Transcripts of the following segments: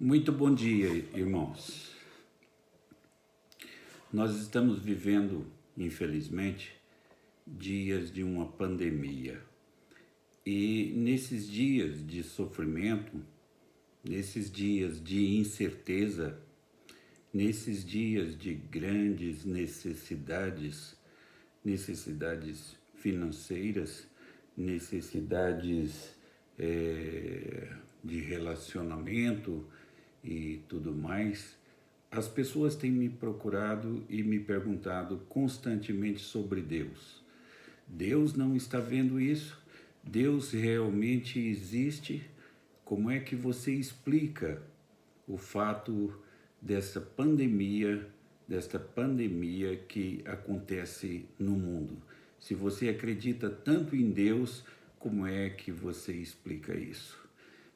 Muito bom dia, irmãos. Nós estamos vivendo, infelizmente, dias de uma pandemia. E nesses dias de sofrimento, nesses dias de incerteza, nesses dias de grandes necessidades, necessidades financeiras, necessidades de relacionamento e tudo mais, as pessoas têm me procurado e me perguntado constantemente sobre Deus. Deus não está vendo isso? Deus realmente existe? Como é que você explica o fato desta pandemia que acontece no mundo? Se você acredita tanto em Deus, como é que você explica isso?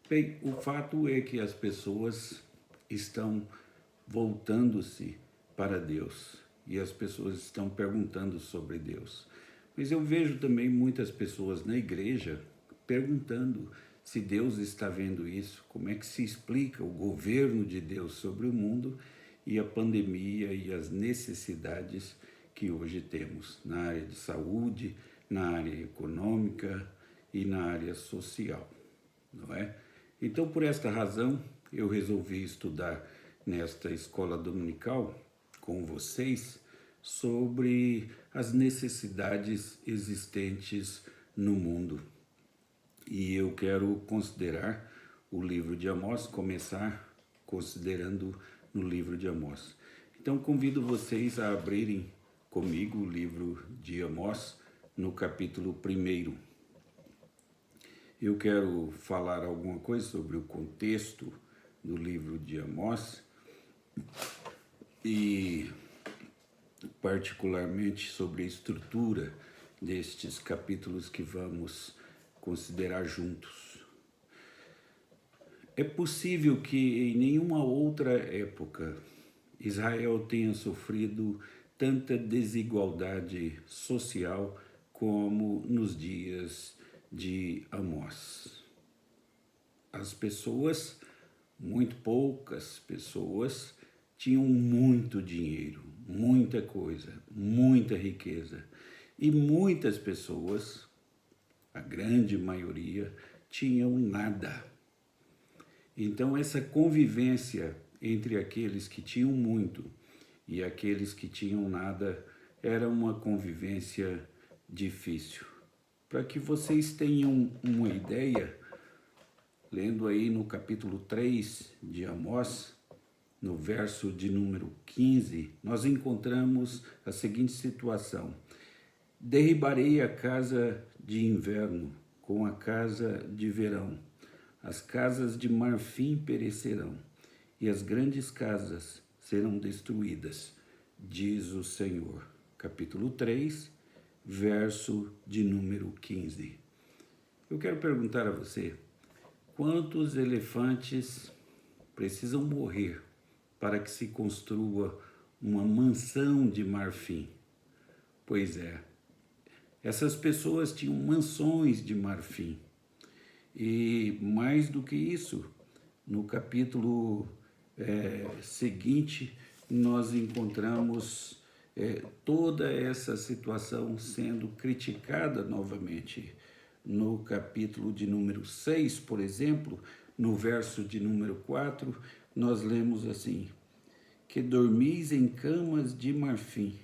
Bem, o fato é que as pessoas estão voltando-se para Deus e as pessoas estão perguntando sobre Deus. Mas eu vejo também muitas pessoas na igreja perguntando se Deus está vendo isso, como é que se explica o governo de Deus sobre o mundo e a pandemia e as necessidades que hoje temos na área de saúde, na área econômica e na área social, não é? Então, por esta razão, eu resolvi estudar nesta escola dominical com vocês sobre as necessidades existentes no mundo. E eu quero considerar o livro de Amós, começar considerando no livro de Amós. Então, convido vocês a abrirem comigo o livro de Amós no capítulo 1. Eu quero falar alguma coisa sobre o contexto do livro de Amós e particularmente sobre a estrutura destes capítulos que vamos considerar juntos. É possível que em nenhuma outra época Israel tenha sofrido tanta desigualdade social como nos dias de Amós. As pessoas, muito poucas pessoas, tinham muito dinheiro, muita coisa, muita riqueza. E muitas pessoas, a grande maioria, tinham nada. Então essa convivência entre aqueles que tinham muito e aqueles que tinham nada era uma convivência difícil. Para que vocês tenham uma ideia, lendo aí no capítulo 3 de Amós, no verso de número 15, nós encontramos a seguinte situação: derribarei a casa de inverno com a casa de verão, as casas de marfim perecerão, e as grandes casas serão destruídas, diz o Senhor. Capítulo 3, verso de número 15. Eu quero perguntar a você, quantos elefantes precisam morrer para que se construa uma mansão de marfim? Pois é, essas pessoas tinham mansões de marfim. E mais do que isso, no capítulo seguinte, nós encontramos toda essa situação sendo criticada novamente. No capítulo de número 6, por exemplo, no verso de número 4, nós lemos assim: que dormis em camas de marfim,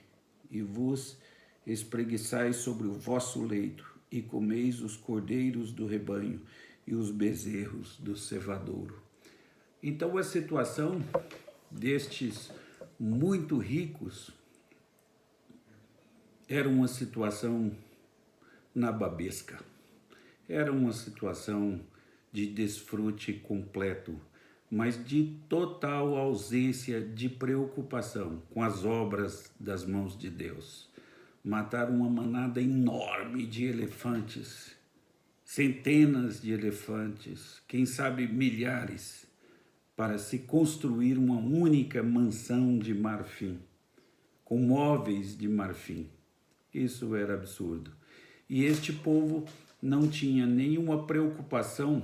e vos espreguiçais sobre o vosso leito, e comeis os cordeiros do rebanho e os bezerros do cevadouro. Então a situação destes muito ricos era uma situação nababesca, era uma situação de desfrute completo, mas de total ausência de preocupação com as obras das mãos de Deus. Mataram uma manada enorme de elefantes, centenas de elefantes, quem sabe milhares, para se construir uma única mansão de marfim, com móveis de marfim. Isso era absurdo. E este povo não tinha nenhuma preocupação,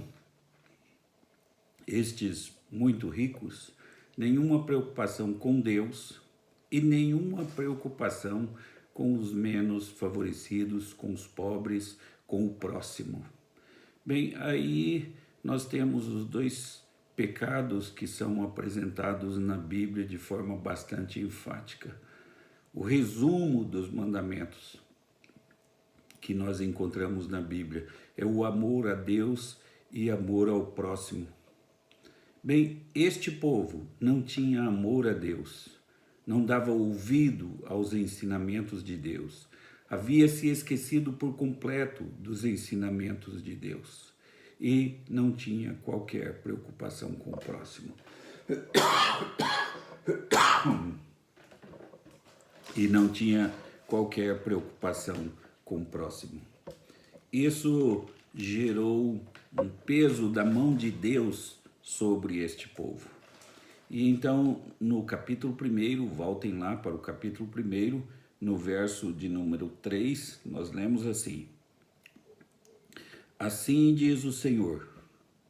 estes muito ricos, nenhuma preocupação com Deus e nenhuma preocupação com os menos favorecidos, com os pobres, com o próximo. Bem, aí nós temos os dois pecados que são apresentados na Bíblia de forma bastante enfática. O resumo dos mandamentos que nós encontramos na Bíblia é o amor a Deus e amor ao próximo. Bem, este povo não tinha amor a Deus, não dava ouvido aos ensinamentos de Deus, havia se esquecido por completo dos ensinamentos de Deus e não tinha qualquer preocupação com o próximo. E não tinha qualquer preocupação com o próximo. Isso gerou um peso da mão de Deus sobre este povo. E então, no capítulo 1, voltem lá para o capítulo 1, no verso de número 3, nós lemos assim: Assim diz o Senhor,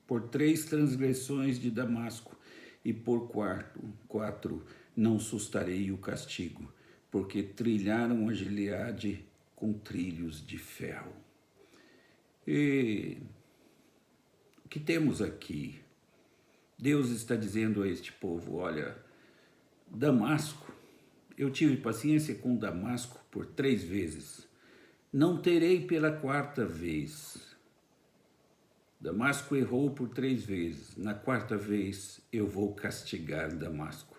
por 3 transgressões de Damasco e por 4 não sustarei o castigo, porque trilharam a Gileade com trilhos de ferro. E o que temos aqui? Deus está dizendo a este povo, olha, Damasco, eu tive paciência com Damasco por 3 vezes, não terei pela 4ª vez. Damasco errou por 3 vezes, na 4ª vez eu vou castigar Damasco.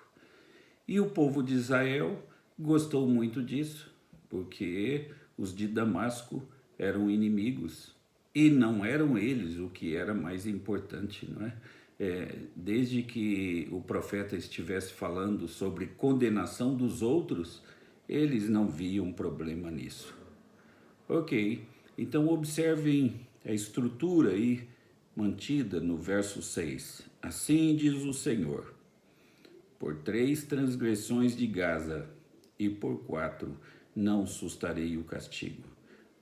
E o povo de Israel gostou muito disso, porque os de Damasco eram inimigos e não eram eles o que era mais importante, não é? Desde que o profeta estivesse falando sobre condenação dos outros, eles não viam problema nisso. Ok, então observem a estrutura aí mantida no verso 6. Assim diz o Senhor, por 3 transgressões de Gaza e por 4 não sustarei o castigo,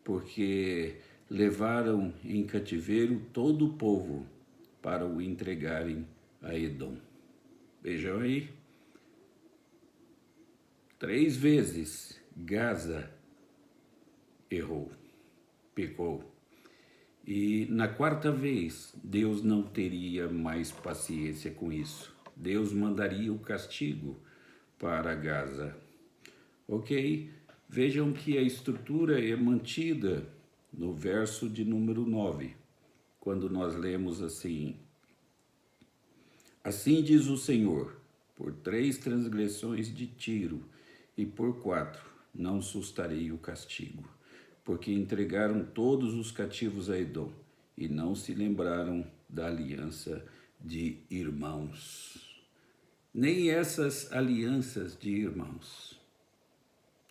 porque levaram em cativeiro todo o povo para o entregarem a Edom. Vejam aí, 3 vezes Gaza errou, pecou. E na 4ª vez, Deus não teria mais paciência com isso. Deus mandaria o castigo para Gaza. Ok? Vejam que a estrutura é mantida no verso de número 9. Quando nós lemos assim: Assim diz o Senhor, por 3 transgressões de Tiro e por 4 não sustarei o castigo, porque entregaram todos os cativos a Edom e não se lembraram da aliança de irmãos. Nem essas alianças de irmãos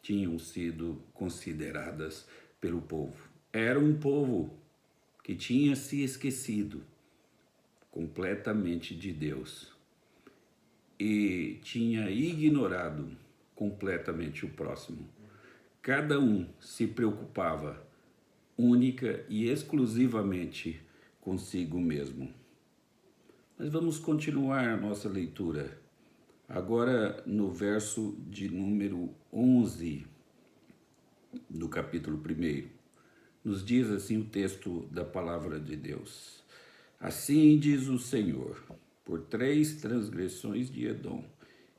tinham sido consideradas pelo povo. Era um povo que tinha se esquecido completamente de Deus e tinha ignorado completamente o próximo. Cada um se preocupava única e exclusivamente consigo mesmo. Mas vamos continuar a nossa leitura. Agora no verso de número 11 do capítulo 1, nos diz assim o texto da palavra de Deus. Assim diz o Senhor, por 3 transgressões de Edom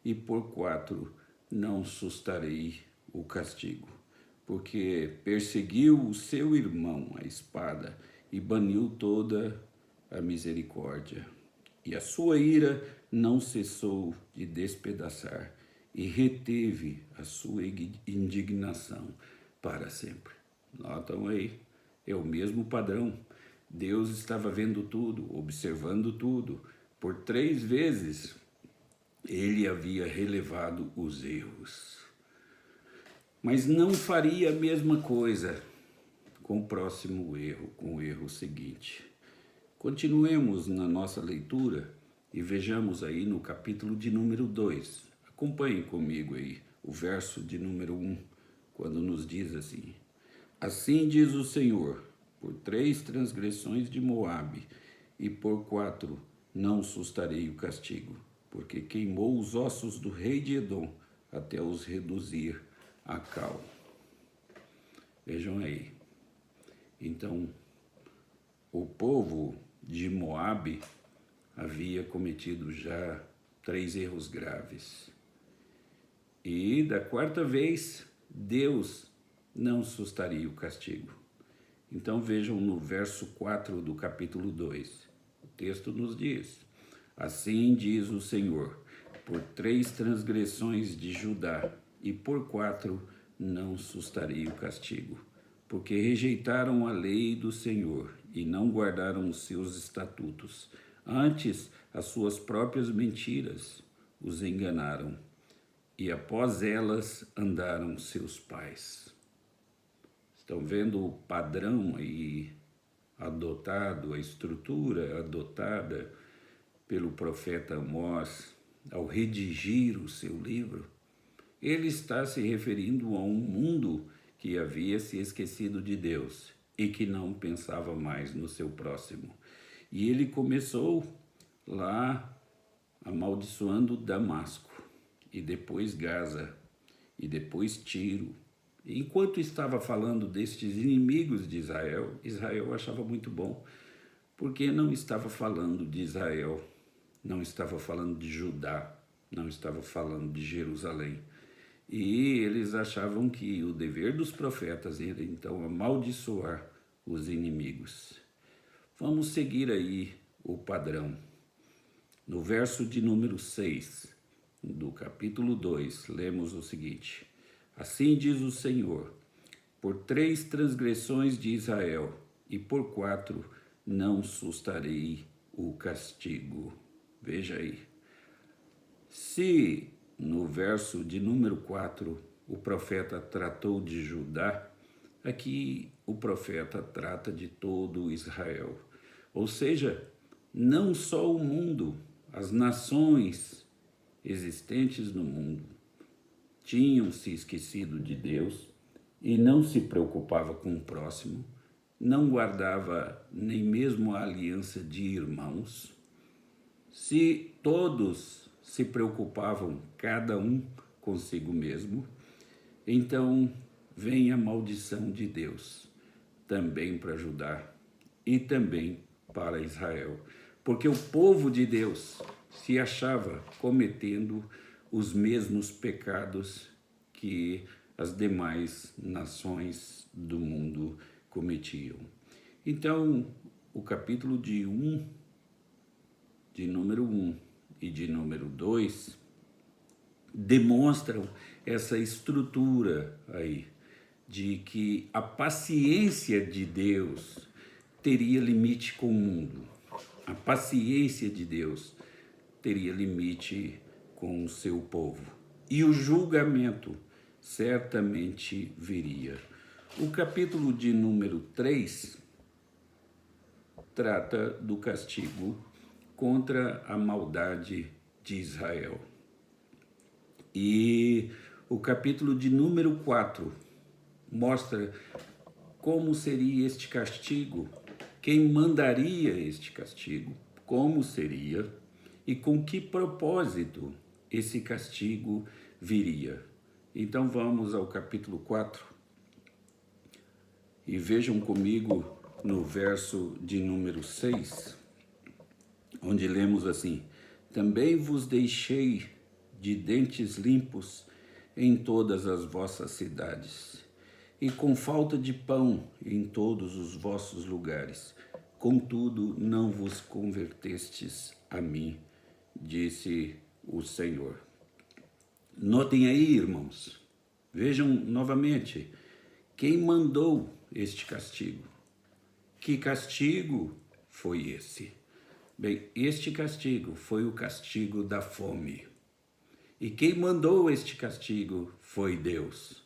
e por 4 não sustarei o castigo, porque perseguiu o seu irmão a espada e baniu toda a misericórdia. E a sua ira não cessou de despedaçar e reteve a sua indignação para sempre. Notam aí, é o mesmo padrão. Deus estava vendo tudo, observando tudo. Por 3 vezes, ele havia relevado os erros. Mas não faria a mesma coisa com o próximo erro, com o erro seguinte. Continuemos na nossa leitura e vejamos aí no capítulo de número 2. Acompanhem comigo aí o verso de número 1, quando nos diz assim: Assim diz o Senhor, por 3 transgressões de Moabe e por 4 não sustarei o castigo, porque queimou os ossos do rei de Edom até os reduzir a cal. Vejam aí. Então, o povo de Moabe havia cometido já 3 erros graves. E da 4ª vez, Deus não sustaria o castigo. Então vejam no verso 4 do capítulo 2. O texto nos diz: assim diz o Senhor, por 3 transgressões de Judá e por 4 não sustarei o castigo, porque rejeitaram a lei do Senhor e não guardaram os seus estatutos. Antes, as suas próprias mentiras os enganaram, e após elas andaram seus pais. Estão vendo o padrão aí adotado, a estrutura adotada pelo profeta Amós ao redigir o seu livro? Ele está se referindo a um mundo que havia se esquecido de Deus e que não pensava mais no seu próximo. E ele começou lá amaldiçoando Damasco, e depois Gaza, e depois Tiro. Enquanto estava falando destes inimigos de Israel, Israel achava muito bom, porque não estava falando de Israel, não estava falando de Judá, não estava falando de Jerusalém. E eles achavam que o dever dos profetas era então amaldiçoar os inimigos. Vamos seguir aí o padrão. No verso de número 6 do capítulo 2, lemos o seguinte: assim diz o Senhor, por 3 transgressões de Israel e por 4 não sustarei o castigo. Veja aí. Se no verso de número 4 o profeta tratou de Judá, aqui o profeta trata de todo Israel. Ou seja, não só o mundo, as nações existentes no mundo tinham se esquecido de Deus e não se preocupava com o próximo, não guardava nem mesmo a aliança de irmãos. Se todos se preocupavam, cada um consigo mesmo, então vem a maldição de Deus, também para Judá e também para Israel, porque o povo de Deus se achava cometendo os mesmos pecados que as demais nações do mundo cometiam. Então, o capítulo de número 1 e de número 2 demonstram essa estrutura aí, de que a paciência de Deus teria limite com o mundo. A paciência de Deus teria limite com o seu povo. E o julgamento certamente viria. O capítulo de número 3 trata do castigo contra a maldade de Israel. E o capítulo de número 4 mostra como seria este castigo, quem mandaria este castigo, como seria e com que propósito esse castigo viria. Então vamos ao capítulo 4 e vejam comigo no verso de número 6, onde lemos assim: também vos deixei de dentes limpos em todas as vossas cidades, e com falta de pão em todos os vossos lugares. Contudo, não vos convertestes a mim, disse o Senhor. Notem aí, irmãos, vejam novamente, quem mandou este castigo? Que castigo foi esse? Bem, este castigo foi o castigo da fome. E quem mandou este castigo foi Deus.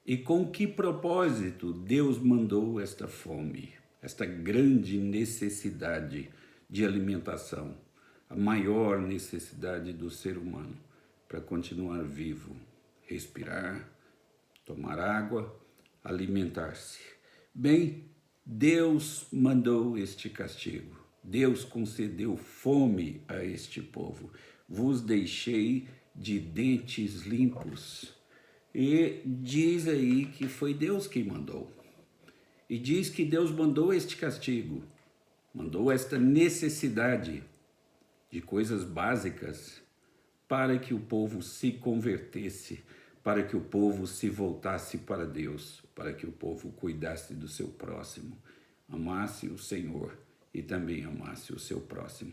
E com que propósito Deus mandou esta fome, esta grande necessidade de alimentação, a maior necessidade do ser humano para continuar vivo, respirar, tomar água, alimentar-se? Bem, Deus mandou este castigo. Deus concedeu fome a este povo. Vos deixei de dentes limpos. E diz aí que foi Deus quem mandou. E diz que Deus mandou este castigo, mandou esta necessidade de coisas básicas para que o povo se convertesse, para que o povo se voltasse para Deus, para que o povo cuidasse do seu próximo, amasse o Senhor e também amasse o seu próximo.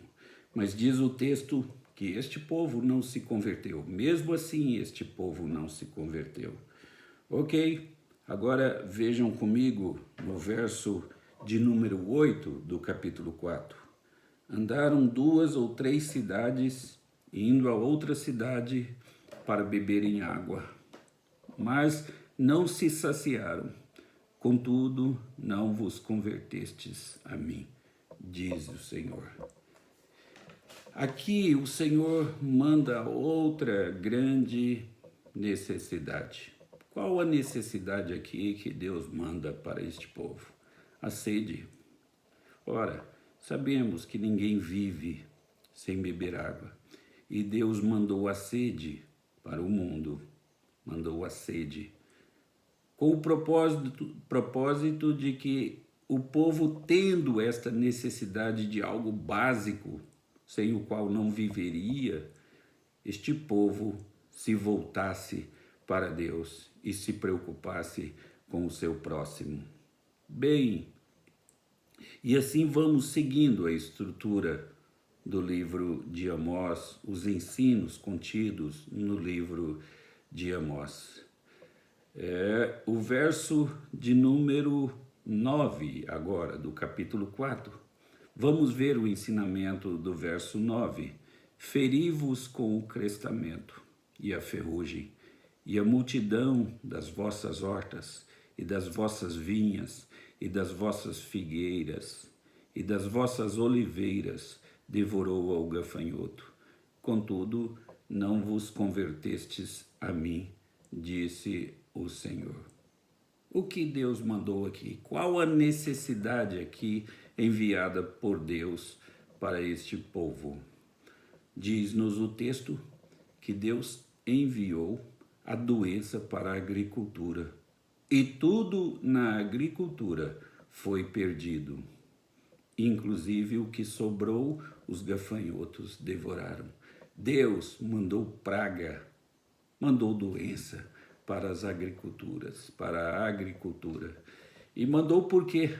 Mas diz o texto que este povo não se converteu. Mesmo assim, este povo não se converteu. Ok, agora vejam comigo no verso de número 8 do capítulo 4. Andaram 2 ou 3 cidades, indo a outra cidade para beberem água, mas não se saciaram. Contudo, não vos convertestes a mim, diz o Senhor. Aqui o Senhor manda outra grande necessidade. Qual a necessidade aqui que Deus manda para este povo? A sede. Ora, sabemos que ninguém vive sem beber água. E Deus mandou a sede para o mundo. Mandou a sede. Com o propósito de que o povo, tendo esta necessidade de algo básico, sem o qual não viveria, este povo se voltasse para Deus e se preocupasse com o seu próximo. Bem, e assim vamos seguindo a estrutura do livro de Amós, os ensinos contidos no livro de Amós. O verso de número 9 agora, do capítulo 4. Vamos ver o ensinamento do verso 9. Feri-vos com o crestamento e a ferrugem, e a multidão das vossas hortas, e das vossas vinhas, e das vossas figueiras, e das vossas oliveiras, devorou ao gafanhoto. Contudo, não vos convertestes a mim, disse o Senhor. O que Deus mandou aqui? Qual a necessidade aqui enviada por Deus para este povo? Diz-nos o texto que Deus enviou a doença para a agricultura. E tudo na agricultura foi perdido. Inclusive o que sobrou, os gafanhotos devoraram. Deus mandou praga, mandou doença para as agriculturas, para a agricultura. E mandou por quê?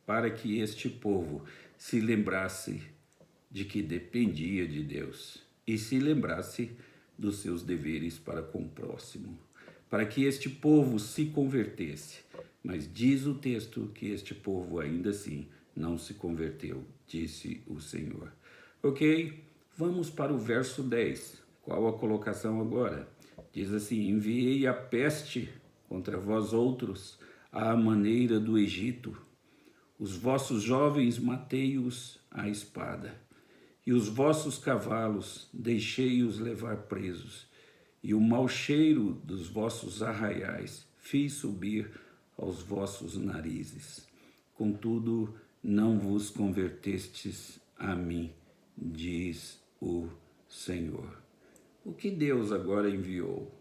Para que este povo se lembrasse de que dependia de Deus e se lembrasse dos seus deveres para com o próximo, para que este povo se convertesse. Mas diz o texto que este povo ainda assim não se converteu, disse o Senhor. Ok, vamos para o verso 10. Qual a colocação agora? Diz assim: enviei a peste contra vós outros, à maneira do Egito. Os vossos jovens matei-os à espada, e os vossos cavalos deixei-os levar presos, e o mau cheiro dos vossos arraiais fiz subir aos vossos narizes. Contudo, não vos convertestes a mim, diz o Senhor. O que Deus agora enviou?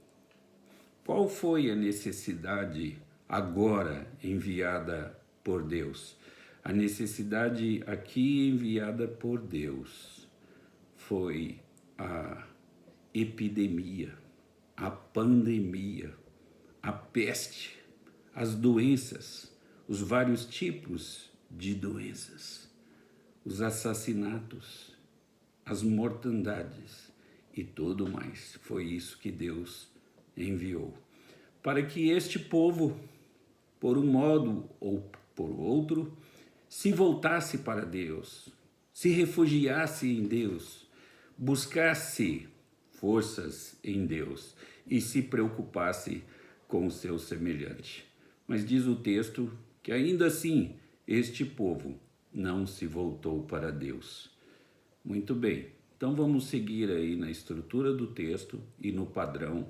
Qual foi a necessidade agora enviada por Deus? A necessidade aqui enviada por Deus foi a epidemia, a pandemia, a peste, as doenças, os vários tipos de doenças, os assassinatos, as mortandades e tudo mais. Foi isso que Deus enviou. Para que este povo, por um modo ou por outro, se voltasse para Deus, se refugiasse em Deus, buscasse forças em Deus e se preocupasse com o seu semelhante. Mas diz o texto que ainda assim este povo não se voltou para Deus. Muito bem, então vamos seguir aí na estrutura do texto e no padrão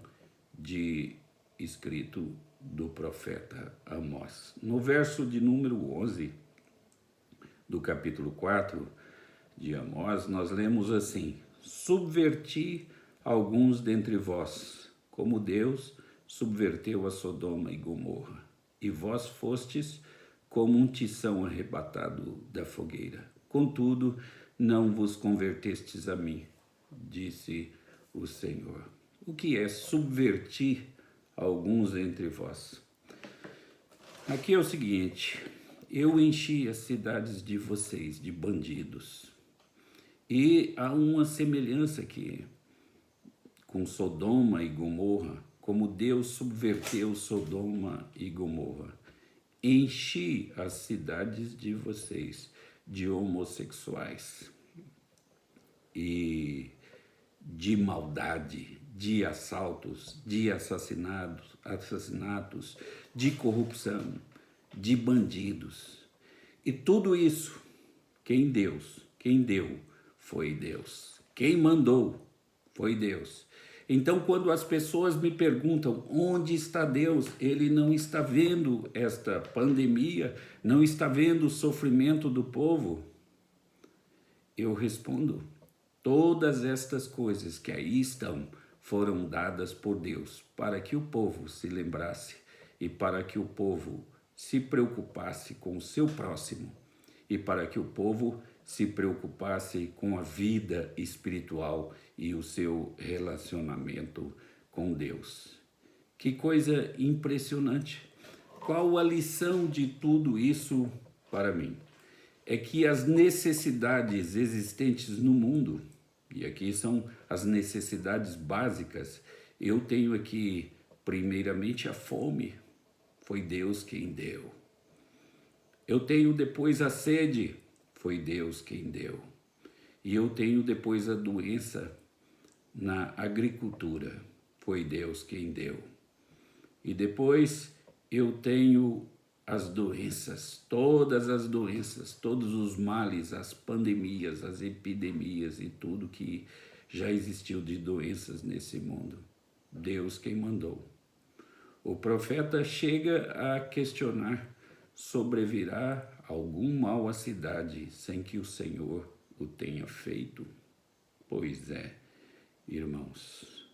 de escrito do profeta Amós. No verso de número 11 do capítulo 4, de Amós, nós lemos assim: subverti alguns dentre vós, como Deus subverteu a Sodoma e Gomorra, e vós fostes como um tição arrebatado da fogueira. Contudo, não vos convertestes a mim, disse o Senhor. O que é subvertir alguns entre vós? Aqui é o seguinte: eu enchi as cidades de vocês de bandidos. E há uma semelhança aqui com Sodoma e Gomorra, como Deus subverteu Sodoma e Gomorra. Enchi as cidades de vocês de homossexuais e de maldade, de assaltos, de assassinatos, de corrupção, de bandidos. E tudo isso, quem deu foi Deus. Quem mandou foi Deus. Então, quando as pessoas me perguntam onde está Deus, ele não está vendo esta pandemia, não está vendo o sofrimento do povo. Eu respondo: todas estas coisas que aí estão foram dadas por Deus para que o povo se lembrasse e para que o povo se preocupasse com o seu próximo e para que o povo se preocupasse com a vida espiritual e o seu relacionamento com Deus. Que coisa impressionante! Qual a lição de tudo isso para mim? É que as necessidades existentes no mundo, e aqui são as necessidades básicas, eu tenho aqui primeiramente a fome, foi Deus quem deu. Eu tenho depois a sede, foi Deus quem deu. E eu tenho depois a doença na agricultura, foi Deus quem deu. E depois eu tenho as doenças, todas as doenças, todos os males, as pandemias, as epidemias e tudo que já existiu de doenças nesse mundo. Deus quem mandou. O profeta chega a questionar: sobrevirá algum mal à cidade sem que o Senhor o tenha feito? Pois é, irmãos.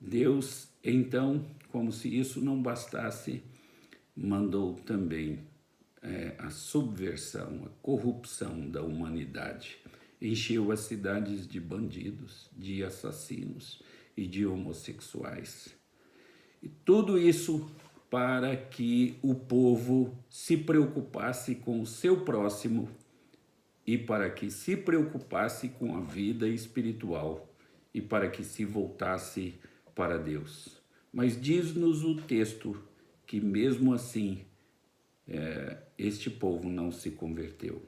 Deus, então, como se isso não bastasse, mandou também a subversão, a corrupção da humanidade. Encheu as cidades de bandidos, de assassinos e de homossexuais. E tudo isso para que o povo se preocupasse com o seu próximo e para que se preocupasse com a vida espiritual e para que se voltasse para Deus. Mas diz-nos o texto que mesmo assim este povo não se converteu.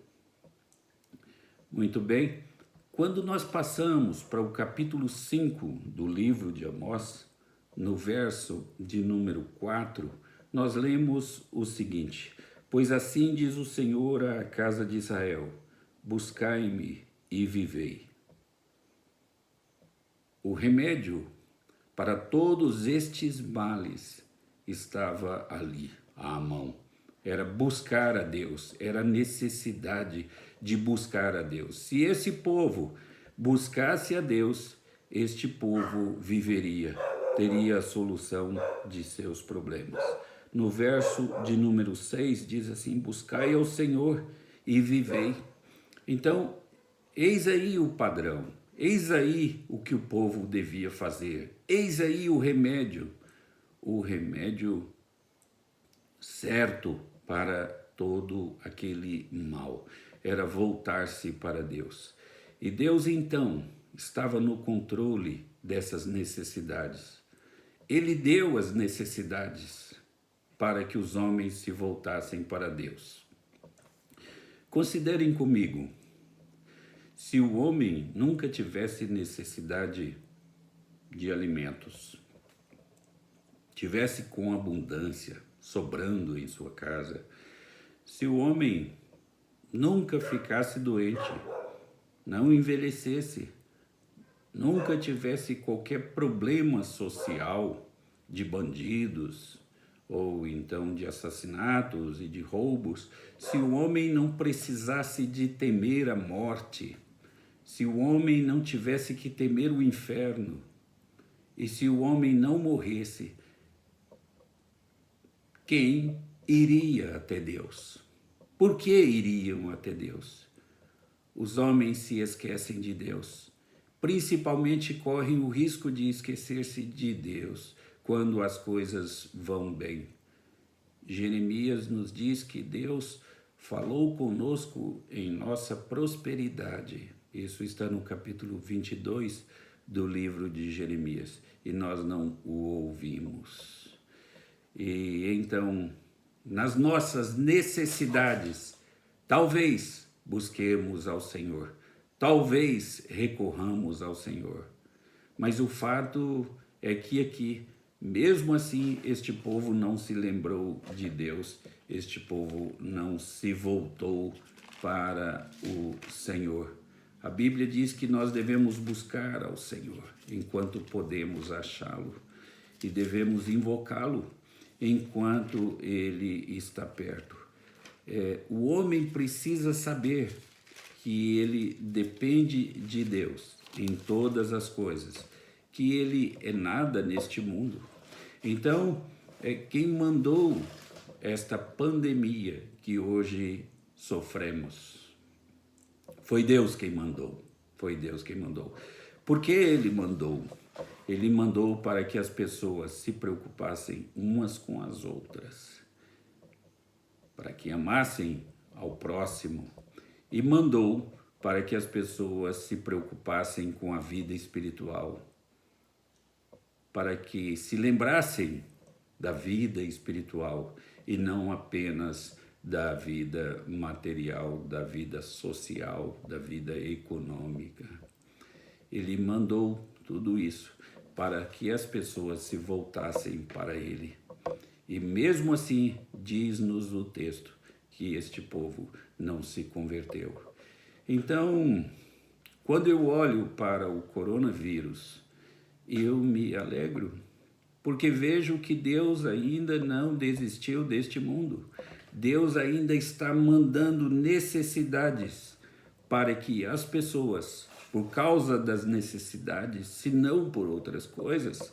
Muito bem, quando nós passamos para o capítulo 5 do livro de Amós, no verso de número 4, nós lemos o seguinte: pois assim diz o Senhor à casa de Israel, buscai-me e vivei. O remédio para todos estes males estava ali, à mão. Era buscar a Deus, era a necessidade de buscar a Deus. Se esse povo buscasse a Deus, este povo viveria, teria a solução de seus problemas. No verso de número 6 diz assim: buscai ao Senhor e vivei. Então, eis aí o padrão, eis aí o que o povo devia fazer, eis aí o remédio certo para todo aquele mal, era voltar-se para Deus. E Deus então estava no controle dessas necessidades. Ele deu as necessidades para que os homens se voltassem para Deus. Considerem comigo, se o homem nunca tivesse necessidade de alimentos, tivesse com abundância, sobrando em sua casa, se o homem nunca ficasse doente, não envelhecesse, nunca tivesse qualquer problema social de bandidos, ou então de assassinatos e de roubos, se o homem não precisasse de temer a morte, se o homem não tivesse que temer o inferno, e se o homem não morresse, quem iria até Deus? Por que iriam até Deus? Os homens se esquecem de Deus. Principalmente correm o risco de esquecer-se de Deus quando as coisas vão bem. Jeremias nos diz que Deus falou conosco em nossa prosperidade. Isso está no capítulo 22 do livro de Jeremias. E nós não o ouvimos. E então, nas nossas necessidades, talvez busquemos ao Senhor, talvez recorramos ao Senhor. Mas o fato é que aqui, mesmo assim, este povo não se lembrou de Deus, este povo não se voltou para o Senhor. A Bíblia diz que nós devemos buscar ao Senhor enquanto podemos achá-lo e devemos invocá-lo enquanto ele está perto. O homem precisa saber que ele depende de Deus em todas as coisas, que ele é nada neste mundo. Então, quem mandou esta pandemia que hoje sofremos? Foi Deus quem mandou. Foi Deus quem mandou. Por que ele mandou? Ele mandou para que as pessoas se preocupassem umas com as outras, para que amassem ao próximo, e mandou para que as pessoas se preocupassem com a vida espiritual, para que se lembrassem da vida espiritual e não apenas da vida material, da vida social, da vida econômica. Ele mandou tudo isso para que as pessoas se voltassem para ele. E mesmo assim, diz-nos o texto que este povo não se converteu. Então, quando eu olho para o coronavírus, eu me alegro, porque vejo que Deus ainda não desistiu deste mundo. Deus ainda está mandando necessidades para que as pessoas, por causa das necessidades, se não por outras coisas,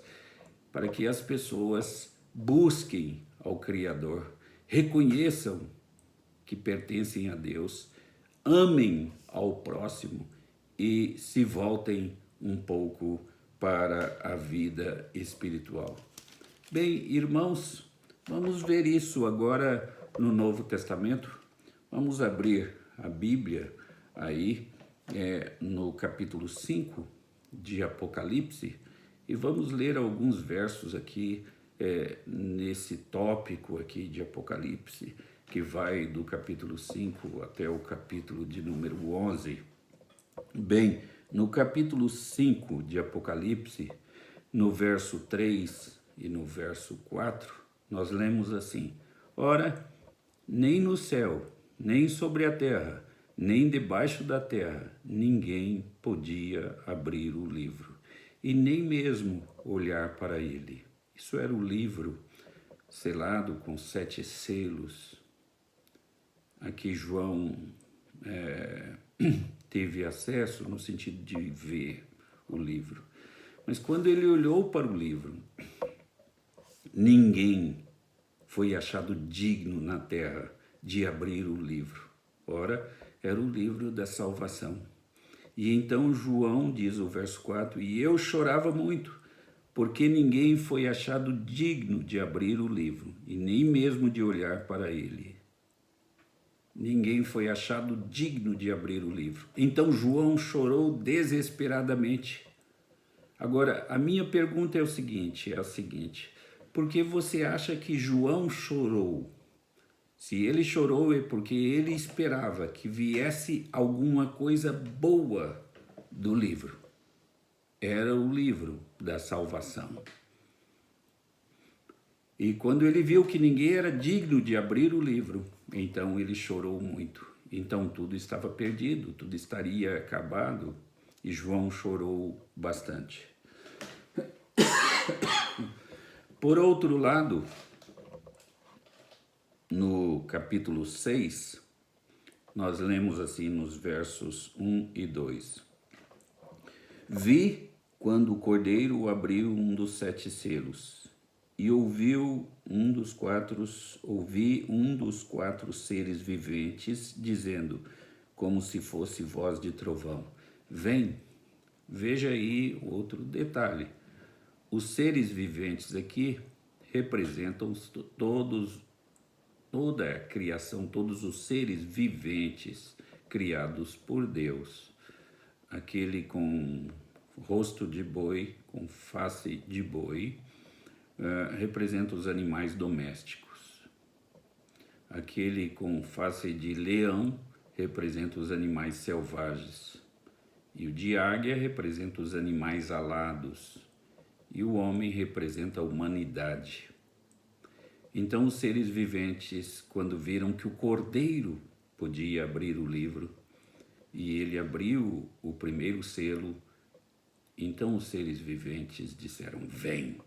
para que as pessoas busquem ao Criador, reconheçam que pertencem a Deus, amem ao próximo e se voltem um pouco para a vida espiritual. Bem, irmãos, vamos ver isso agora no Novo Testamento. Vamos abrir a Bíblia aí no capítulo 5 de Apocalipse e vamos ler alguns versos aqui nesse tópico aqui de Apocalipse, que vai do capítulo 5 até o capítulo de número 11. Bem, no capítulo 5 de Apocalipse, no verso 3 e no verso 4, nós lemos assim: Ora, nem no céu, nem sobre a terra, nem debaixo da terra, ninguém podia abrir o livro, e nem mesmo olhar para ele. Isso era o livro selado com 7 selos. Aqui João teve acesso no sentido de ver o livro. Mas quando ele olhou para o livro, ninguém foi achado digno na terra de abrir o livro. Ora, era o livro da salvação. E então João diz o verso 4, e eu chorava muito, porque ninguém foi achado digno de abrir o livro, e nem mesmo de olhar para ele. Ninguém foi achado digno de abrir o livro. Então João chorou desesperadamente. Agora, a minha pergunta é a seguinte, por que você acha que João chorou? Se ele chorou é porque ele esperava que viesse alguma coisa boa do livro. Era o livro da salvação. E quando ele viu que ninguém era digno de abrir o livro, então ele chorou muito. Então tudo estava perdido, tudo estaria acabado, e João chorou bastante. Por outro lado, no capítulo 6, nós lemos assim nos versos 1 e 2. Vi quando o cordeiro abriu um dos 7 selos, e ouvi um dos quatro seres viventes dizendo, como se fosse voz de trovão: vem. Veja aí outro detalhe. Os seres viventes aqui representam toda a criação, todos os seres viventes criados por Deus. Aquele com rosto de boi, com face de boi, representa os animais domésticos. Aquele com face de leão representa os animais selvagens. E o de águia representa os animais alados. E o homem representa a humanidade. Então os seres viventes, quando viram que o cordeiro podia abrir o livro, e ele abriu o primeiro selo, então os seres viventes disseram, vem.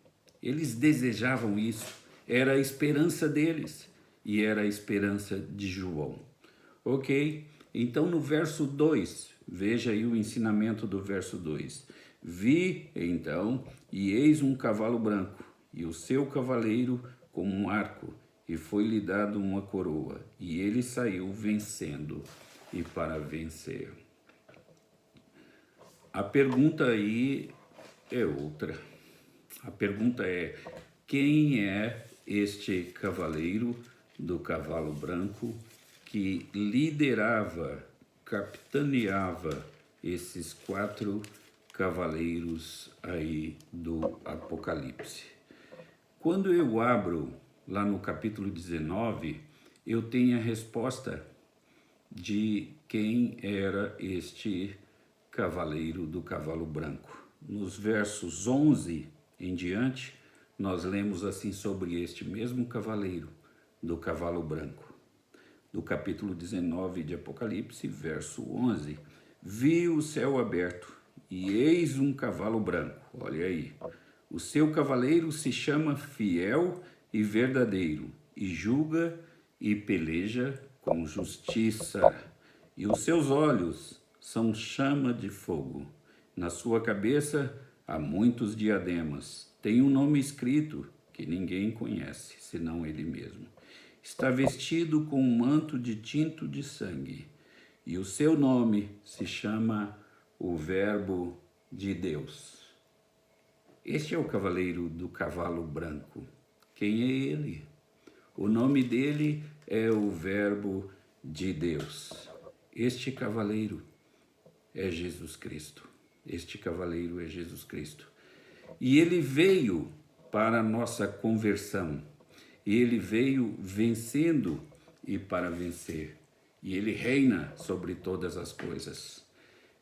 Eles desejavam isso, era a esperança deles, e era a esperança de João. Ok? Então no verso 2, veja aí o ensinamento do verso 2. Vi, então, e eis um cavalo branco, e o seu cavaleiro como um arco, e foi-lhe dado uma coroa, e ele saiu vencendo e para vencer. A pergunta aí é outra. A pergunta é, quem é este cavaleiro do cavalo branco que liderava, capitaneava esses 4 cavaleiros aí do Apocalipse? Quando eu abro lá no capítulo 19, eu tenho a resposta de quem era este cavaleiro do cavalo branco. Nos versos 11 em diante, nós lemos assim sobre este mesmo cavaleiro do cavalo branco. Do capítulo 19 de Apocalipse, verso 11, vi o céu aberto e eis um cavalo branco. Olha aí. O seu cavaleiro se chama Fiel e Verdadeiro, e julga e peleja com justiça. E os seus olhos são chama de fogo. Na sua cabeça há muitos diademas. Tem um nome escrito que ninguém conhece, senão ele mesmo. Está vestido com um manto de tinto de sangue. E o seu nome se chama o Verbo de Deus. Este é o cavaleiro do cavalo branco. Quem é ele? O nome dele é o Verbo de Deus. Este cavaleiro é Jesus Cristo. Este cavaleiro é Jesus Cristo. E ele veio para a nossa conversão. E ele veio vencendo e para vencer. E ele reina sobre todas as coisas.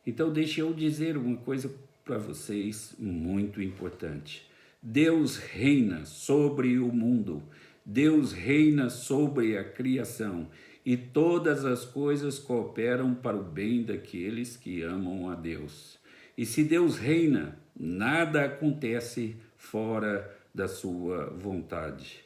Então deixe eu dizer uma coisa para vocês muito importante. Deus reina sobre o mundo. Deus reina sobre a criação. E todas as coisas cooperam para o bem daqueles que amam a Deus. E se Deus reina, nada acontece fora da sua vontade.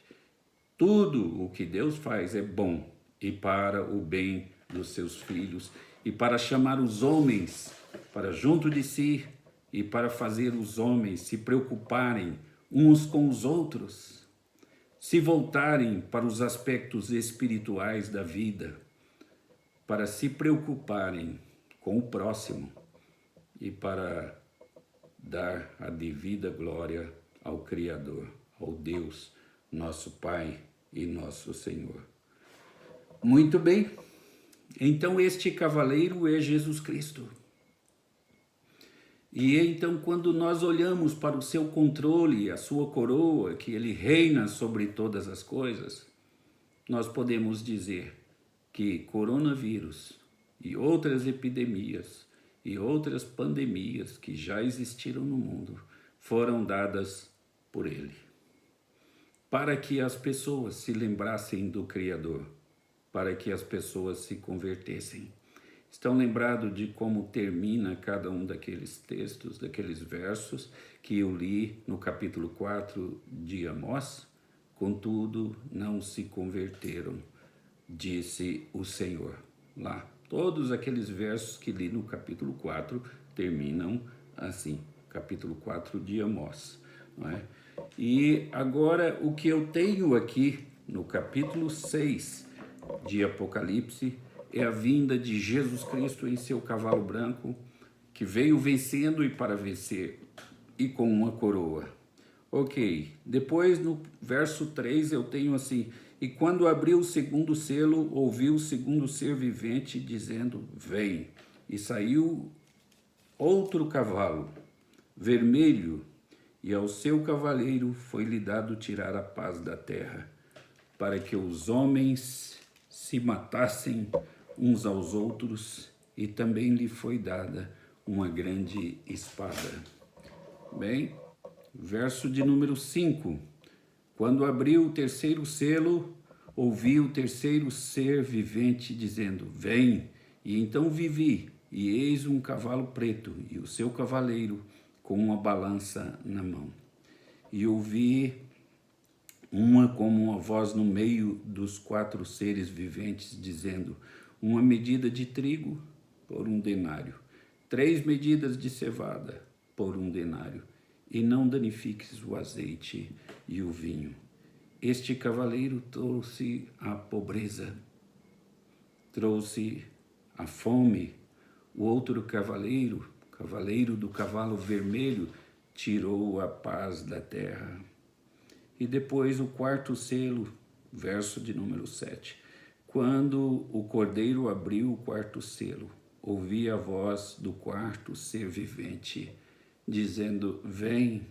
Tudo o que Deus faz é bom e para o bem dos seus filhos e para chamar os homens para junto de si e para fazer os homens se preocuparem uns com os outros, se voltarem para os aspectos espirituais da vida, para se preocuparem com o próximo e para dar a devida glória ao Criador, ao Deus, nosso Pai e nosso Senhor. Muito bem, então este cavaleiro é Jesus Cristo. E então quando nós olhamos para o seu controle, a sua coroa, que ele reina sobre todas as coisas, nós podemos dizer que coronavírus e outras epidemias e outras pandemias que já existiram no mundo foram dadas por ele, para que as pessoas se lembrassem do Criador, para que as pessoas se convertessem. Estão lembrados de como termina cada um daqueles textos, daqueles versos que eu li no capítulo 4 de Amós? Contudo, não se converteram, disse o Senhor. Lá, todos aqueles versos que li no capítulo 4 terminam assim, capítulo 4 de Amós, não é? E agora o que eu tenho aqui no capítulo 6 de Apocalipse é a vinda de Jesus Cristo em seu cavalo branco, que veio vencendo e para vencer, e com uma coroa. Ok, depois no verso 3 eu tenho assim: e quando abriu o segundo selo, ouviu o segundo ser vivente dizendo, vem. E saiu outro cavalo, vermelho, e ao seu cavaleiro foi-lhe dado tirar a paz da terra, para que os homens se matassem uns aos outros, e também lhe foi dada uma grande espada. Bem, verso de número 5. Quando abriu o terceiro selo, ouvi o terceiro ser vivente dizendo, vem. E então vi, e eis um cavalo preto, e o seu cavaleiro com uma balança na mão. E ouvi como uma voz no meio dos 4 seres viventes, dizendo, uma medida de trigo por 1 denário, 3 medidas de cevada por 1 denário, e não danifiques o azeite e o vinho. Este cavaleiro trouxe a pobreza, trouxe a fome. O outro cavaleiro do cavalo vermelho, tirou a paz da terra. E depois o 4º selo, verso de número 7. Quando o cordeiro abriu o 4º selo, ouvi a voz do 4º ser vivente, dizendo, vem.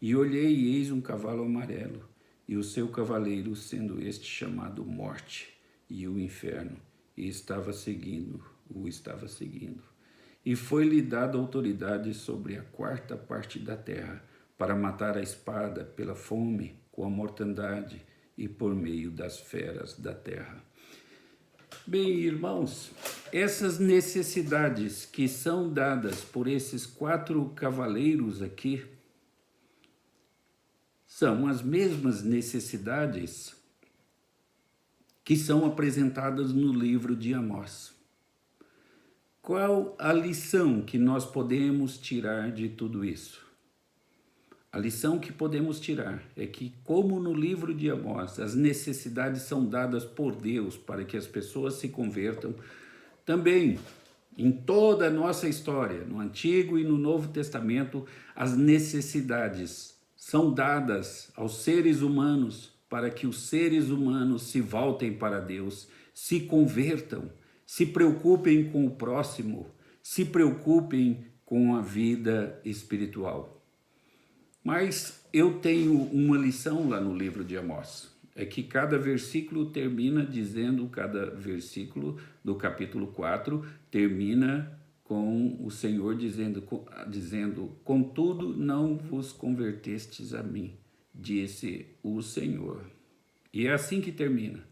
E olhei e eis um cavalo amarelo, e o seu cavaleiro, sendo este chamado Morte e o Inferno, e o estava seguindo. E foi-lhe dada autoridade sobre a 4ª parte da terra, para matar a espada pela fome, com a mortandade e por meio das feras da terra. Bem, irmãos, essas necessidades que são dadas por esses 4 cavaleiros aqui, são as mesmas necessidades que são apresentadas no livro de Amós. Qual a lição que nós podemos tirar de tudo isso? A lição que podemos tirar é que, como no livro de Amós, as necessidades são dadas por Deus para que as pessoas se convertam, também em toda a nossa história, no Antigo e no Novo Testamento, as necessidades são dadas aos seres humanos para que os seres humanos se voltem para Deus, se convertam, se preocupem com o próximo, se preocupem com a vida espiritual. Mas eu tenho uma lição lá no livro de Amós, é que cada versículo termina dizendo, cada versículo do capítulo 4 termina com o Senhor dizendo, contudo não vos convertestes a mim, disse o Senhor. E é assim que termina.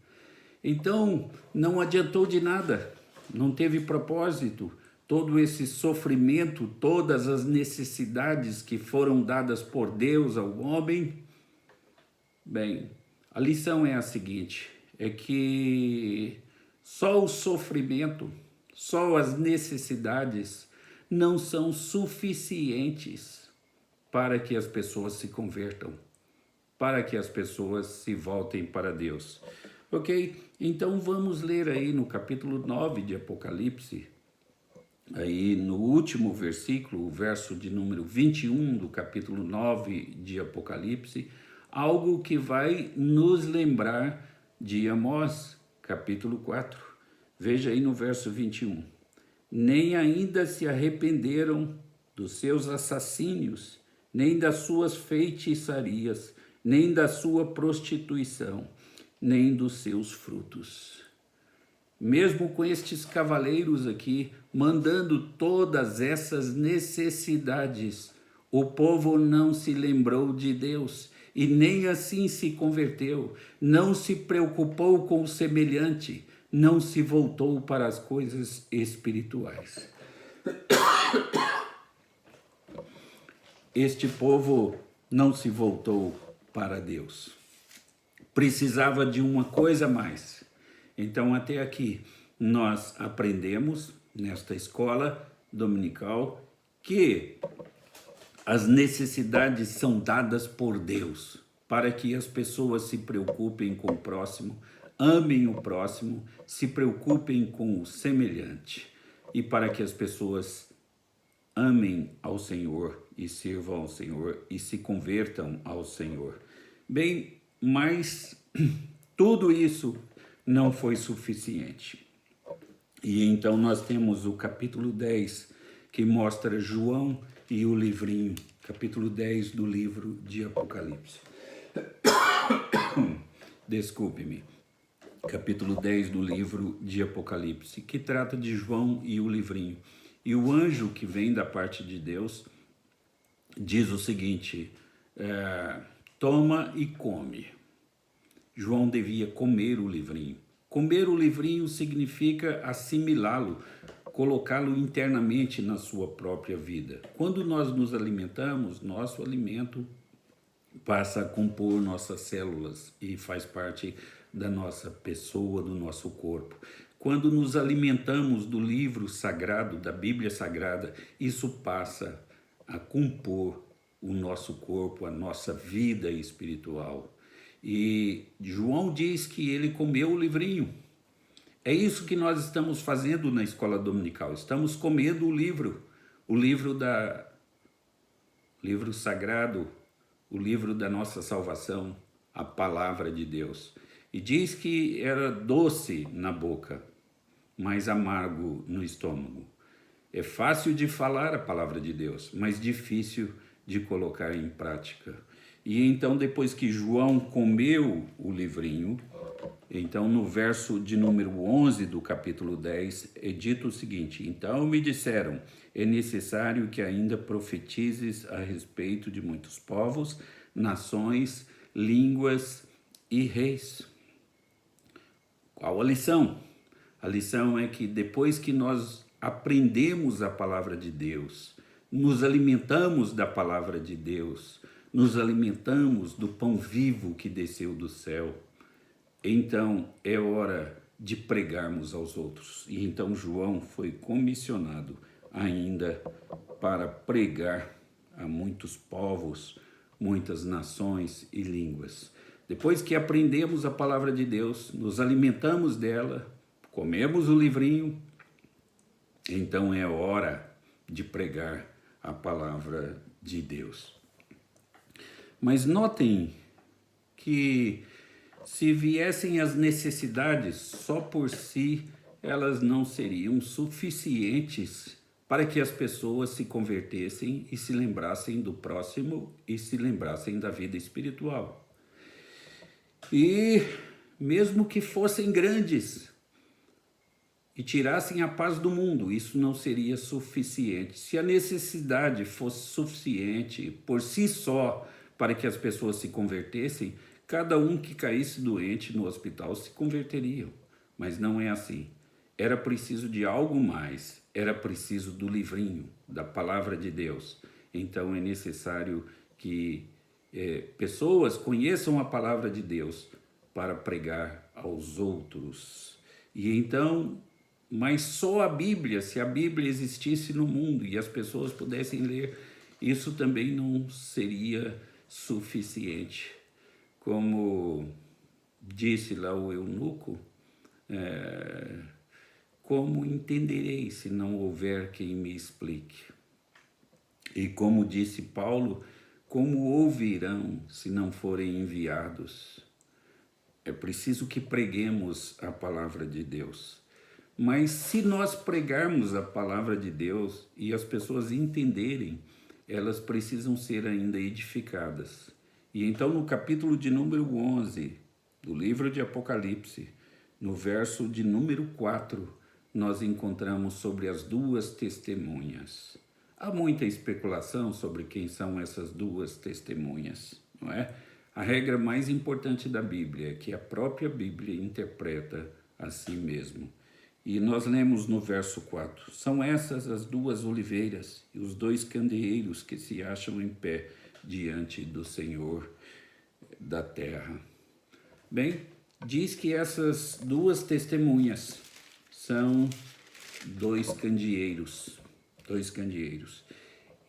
Então, não adiantou de nada, não teve propósito, todo esse sofrimento, todas as necessidades que foram dadas por Deus ao homem. Bem, a lição é a seguinte, é que só o sofrimento, só as necessidades não são suficientes para que as pessoas se convertam, para que as pessoas se voltem para Deus. Ok? Então vamos ler aí no capítulo 9 de Apocalipse, aí no último versículo, o verso de número 21 do capítulo 9 de Apocalipse, algo que vai nos lembrar de Amós, capítulo 4. Veja aí no verso 21. Nem ainda se arrependeram dos seus assassínios, nem das suas feitiçarias, nem da sua prostituição, nem dos seus frutos. Mesmo com estes cavaleiros aqui, mandando todas essas necessidades, o povo não se lembrou de Deus e nem assim se converteu, não se preocupou com o semelhante, não se voltou para as coisas espirituais. Este povo não se voltou para Deus. Precisava de uma coisa a mais. Então, até aqui, nós aprendemos, nesta escola dominical, que As necessidades são dadas por Deus para que as pessoas se preocupem com o próximo, amem o próximo, se preocupem com o semelhante e para que as pessoas amem ao Senhor e sirvam ao Senhor e se convertam ao Senhor. Bem, mas tudo isso não foi suficiente. E então nós temos o capítulo 10, que mostra João e o livrinho, capítulo 10 do livro de Apocalipse. Desculpe-me. Capítulo 10 do livro de Apocalipse, que trata de João e o livrinho. E o anjo que vem da parte de Deus diz o seguinte: toma e come. João devia comer o livrinho. Comer o livrinho significa assimilá-lo, colocá-lo internamente na sua própria vida. Quando nós nos alimentamos, nosso alimento passa a compor nossas células e faz parte da nossa pessoa, do nosso corpo. Quando nos alimentamos do livro sagrado, da Bíblia Sagrada, isso passa a compor o nosso corpo, a nossa vida espiritual. E João diz que ele comeu o livrinho. É isso que nós estamos fazendo na escola dominical. Estamos comendo o livro livro sagrado, o livro da nossa salvação, a palavra de Deus. E diz que era doce na boca, mas amargo no estômago. É fácil de falar a palavra de Deus, mas difícil de colocar em prática. E então, depois que João comeu o livrinho, então no verso de número 11 do capítulo 10, é dito o seguinte: então me disseram, é necessário que ainda profetizes a respeito de muitos povos, nações, línguas e reis. Qual a lição? A lição é que depois que nós aprendemos a palavra de Deus, nos alimentamos da palavra de Deus, nos alimentamos do pão vivo que desceu do céu, então é hora de pregarmos aos outros. E então João foi comissionado ainda para pregar a muitos povos, muitas nações e línguas. Depois que aprendemos a palavra de Deus, nos alimentamos dela, comemos o livrinho, então é hora de pregar a palavra de Deus. Mas notem que se viessem as necessidades só por si, elas não seriam suficientes para que as pessoas se convertessem e se lembrassem do próximo e se lembrassem da vida espiritual. E mesmo que fossem grandes e tirassem a paz do mundo, isso não seria suficiente. Se a necessidade fosse suficiente por si só para que as pessoas se convertessem, cada um que caísse doente no hospital se converteria. Mas não é assim. Era preciso de algo mais. Era preciso do livrinho, da palavra de Deus. Então é necessário que pessoas conheçam a palavra de Deus para pregar aos outros. E então, mas só a Bíblia, se a Bíblia existisse no mundo e as pessoas pudessem ler, isso também não seria suficiente. Como disse lá o eunuco, como entenderei se não houver quem me explique? E como disse Paulo, como ouvirão se não forem enviados? É preciso que preguemos a palavra de Deus. Mas se nós pregarmos a palavra de Deus e as pessoas entenderem, elas precisam ser ainda edificadas. E então no capítulo de número 11 do livro de Apocalipse, no verso de número 4, nós encontramos sobre as duas testemunhas. Há muita especulação sobre quem são essas duas testemunhas, não é? A regra mais importante da Bíblia é que a própria Bíblia interpreta a si mesmo. E nós lemos no verso 4, são essas as duas oliveiras e os dois candeeiros que se acham em pé diante do Senhor da terra. Bem, diz que essas duas testemunhas são dois candeeiros.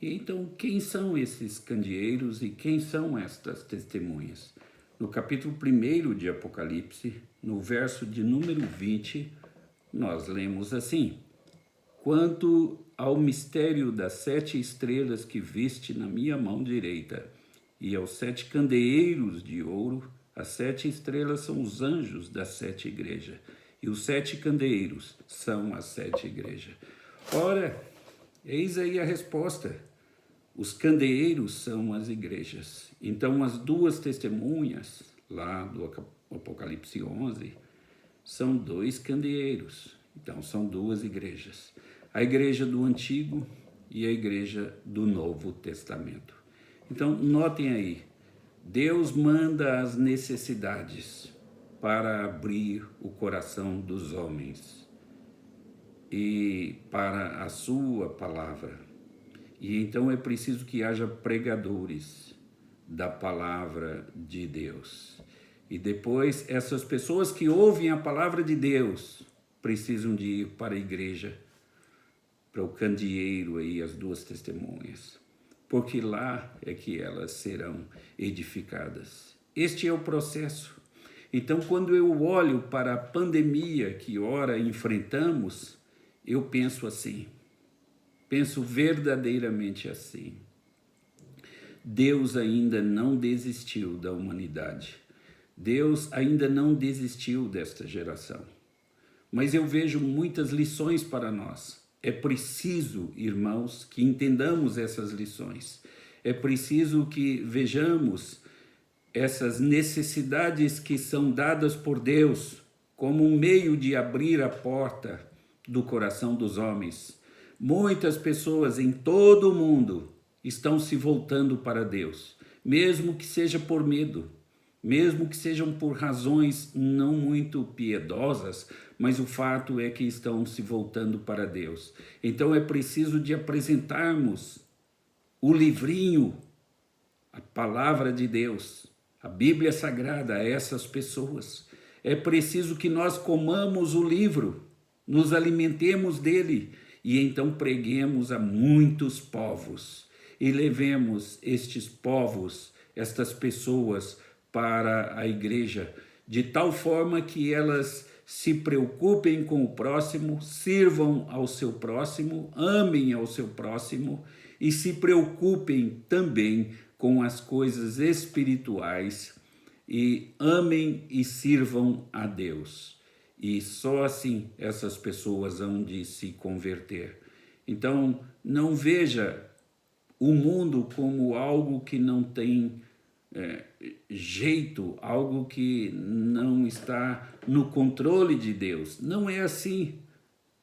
E então, quem são esses candeeiros e quem são estas testemunhas? No capítulo 1 de Apocalipse, no verso de número 20, nós lemos assim: quanto ao mistério das 7 estrelas que viste na minha mão direita, e aos 7 candeeiros de ouro, as 7 estrelas são os anjos das 7 igrejas, e os 7 candeeiros são as 7 igrejas. Ora, eis aí a resposta. Os candeeiros são as igrejas. Então, as 2 testemunhas, lá do Apocalipse 11, são 2 candeeiros. Então, são 2 igrejas. A igreja do Antigo e a igreja do Novo Testamento. Então, notem aí, Deus manda as necessidades para abrir o coração dos homens e para a sua palavra. E então é preciso que haja pregadores da palavra de Deus. E depois, essas pessoas que ouvem a palavra de Deus precisam de ir para a igreja, para o candeeiro aí, as 2 testemunhas, porque lá é que elas serão edificadas. Este é o processo. Então, quando eu olho para a pandemia que ora enfrentamos, eu penso assim, penso verdadeiramente assim. Deus ainda não desistiu da humanidade. Deus ainda não desistiu desta geração. Mas eu vejo muitas lições para nós. É preciso, irmãos, que entendamos essas lições. É preciso que vejamos essas necessidades que são dadas por Deus como um meio de abrir a porta do coração dos homens. Muitas pessoas em todo o mundo estão se voltando para Deus, mesmo que seja por medo, mesmo que sejam por razões não muito piedosas, mas o fato é que estão se voltando para Deus. Então é preciso de apresentarmos o livrinho, a palavra de Deus, a Bíblia Sagrada a essas pessoas. É preciso que nós comamos o livro, nos alimentemos dele e então preguemos a muitos povos e levemos estes povos, estas pessoas para a igreja, de tal forma que elas se preocupem com o próximo, sirvam ao seu próximo, amem ao seu próximo e se preocupem também com as coisas espirituais e amem e sirvam a Deus. E só assim essas pessoas hão de se converter. Então, não veja o mundo como algo que não tem jeito, algo que não está no controle de Deus. Não é assim.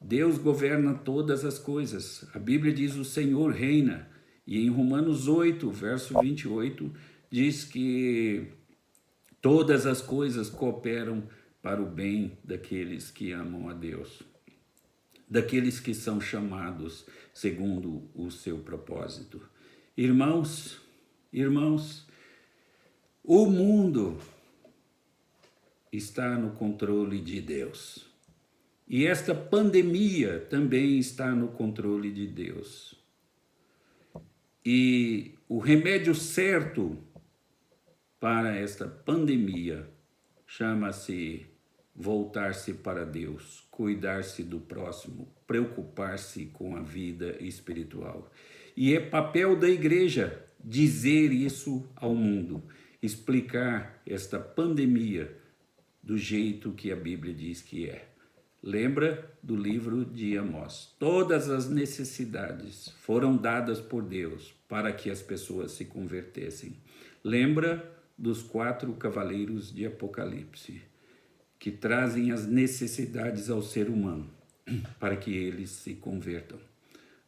Deus governa todas as coisas. A Bíblia diz: o Senhor reina. E em Romanos 8, verso 28, diz que todas as coisas cooperam para o bem daqueles que amam a Deus, daqueles que são chamados segundo o seu propósito. Irmãos, o mundo está no controle de Deus. E esta pandemia também está no controle de Deus. E o remédio certo para esta pandemia chama-se voltar-se para Deus, cuidar-se do próximo, preocupar-se com a vida espiritual. E é papel da igreja dizer isso ao mundo, explicar esta pandemia do jeito que a Bíblia diz que é. Lembra do livro de Amós. Todas as necessidades foram dadas por Deus para que as pessoas se convertessem. Lembra dos 4 cavaleiros de Apocalipse, que trazem as necessidades ao ser humano para que eles se convertam.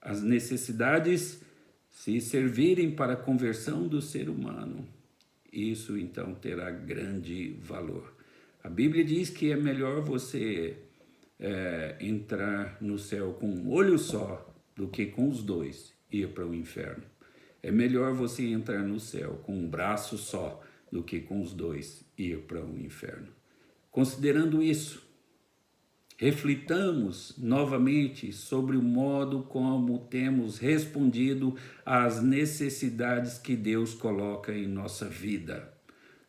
As necessidades se servirem para a conversão do ser humano, isso então terá grande valor. A Bíblia diz que é melhor você entrar no céu com um olho só do que com os 2 ir para o inferno. É melhor você entrar no céu com um braço só do que com os 2 ir para o inferno. Considerando isso, reflitamos novamente sobre o modo como temos respondido às necessidades que Deus coloca em nossa vida.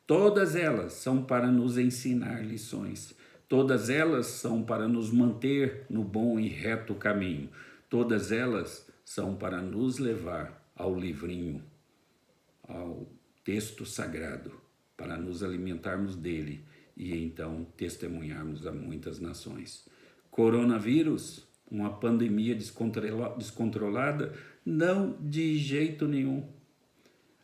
Todas elas são para nos ensinar lições. Todas elas são para nos manter no bom e reto caminho. Todas elas são para nos levar ao livrinho, ao texto sagrado, para nos alimentarmos dele e então testemunharmos a muitas nações. Coronavírus, uma pandemia descontrolada? Não, de jeito nenhum.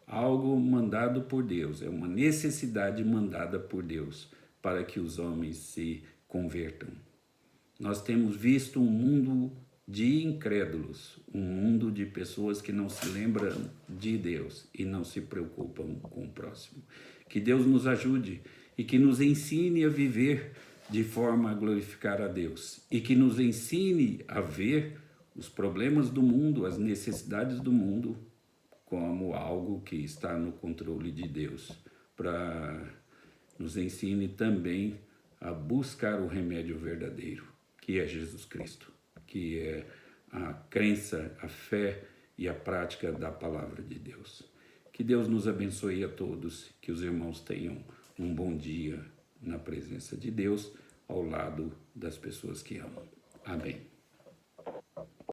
Algo mandado por Deus, é uma necessidade mandada por Deus para que os homens se convertam. Nós temos visto um mundo de incrédulos, um mundo de pessoas que não se lembram de Deus e não se preocupam com o próximo. Que Deus nos ajude e que nos ensine a viver de forma a glorificar a Deus e que nos ensine a ver os problemas do mundo, as necessidades do mundo como algo que está no controle de Deus, para nos ensine também a buscar o remédio verdadeiro, que é Jesus Cristo, que é a crença, a fé e a prática da palavra de Deus. Que Deus nos abençoe a todos, que os irmãos tenham um bom dia na presença de Deus, ao lado das pessoas que amam. Amém.